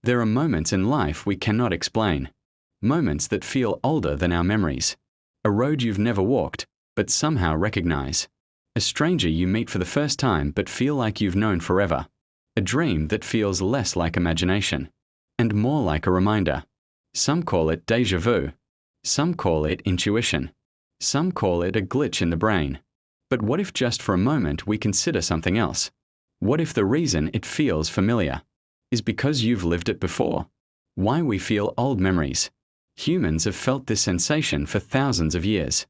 There are moments in life we cannot explain. Moments that feel older than our memories. A road you've never walked, but somehow recognize. A stranger you meet for the first time but feel like you've known forever. A dream that feels less like imagination, and more like a reminder. Some call it déjà vu. Some call it intuition. Some call it a glitch in the brain. But what if just for a moment we consider something else? What if the reason it feels familiar is because you've lived it before? Why we feel old memories. Humans have felt this sensation for thousands of years.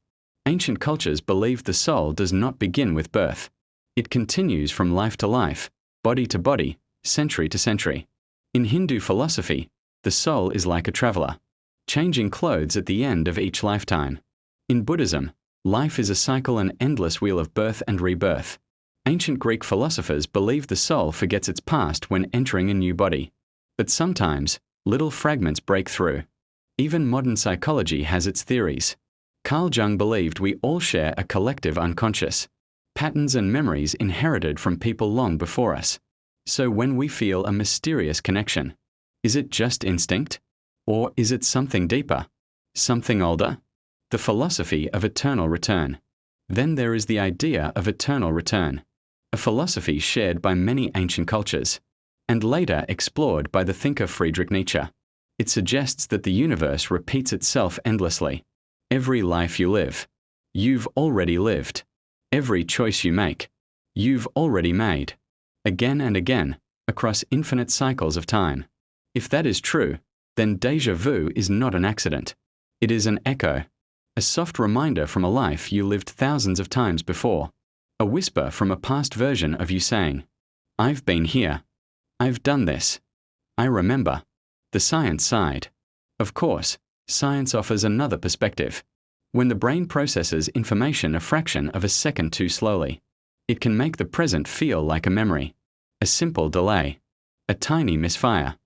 Ancient cultures believed the soul does not begin with birth. It continues from life to life, body to body, century to century. In Hindu philosophy, the soul is like a traveler, changing clothes at the end of each lifetime. In Buddhism, life is a cycle, an endless wheel of birth and rebirth. Ancient Greek philosophers believed the soul forgets its past when entering a new body. But sometimes, little fragments break through. Even modern psychology has its theories. Carl Jung believed we all share a collective unconscious, patterns and memories inherited from people long before us. So when we feel a mysterious connection, is it just instinct? Or is it something deeper? Something older? The philosophy of eternal return. Then there is the idea of eternal return, a philosophy shared by many ancient cultures, and later explored by the thinker Friedrich Nietzsche. It suggests that the universe repeats itself endlessly. Every life you live, you've already lived. Every choice you make, you've already made. Again and again, across infinite cycles of time. If that is true, then déjà vu is not an accident. It is an echo. A soft reminder from a life you lived thousands of times before. A whisper from a past version of you saying, I've been here. I've done this. I remember. The science side. Of course, science offers another perspective. When the brain processes information a fraction of a second too slowly, it can make the present feel like a memory. A simple delay. A tiny misfire.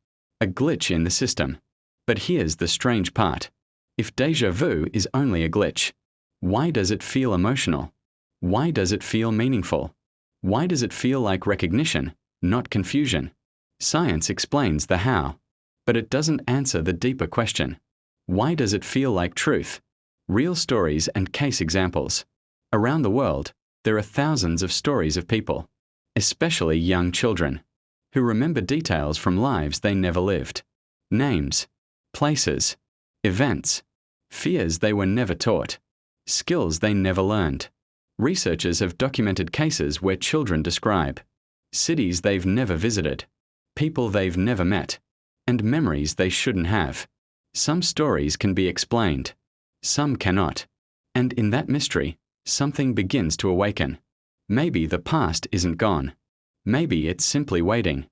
A glitch in the system. But here's the strange part. If déjà vu is only a glitch, why does it feel emotional? Why does it feel meaningful? Why does it feel like recognition, not confusion? Science explains the how, but it doesn't answer the deeper question. Why does it feel like truth? Real stories and case examples. Around the world, there are thousands of stories of people, especially young children, who remember details from lives they never lived. Names, places, events, fears they were never taught, skills they never learned. Researchers have documented cases where children describe cities they've never visited, people they've never met, and memories they shouldn't have. Some stories can be explained, some cannot. And in that mystery, something begins to awaken. Maybe the past isn't gone. Maybe it's simply waiting.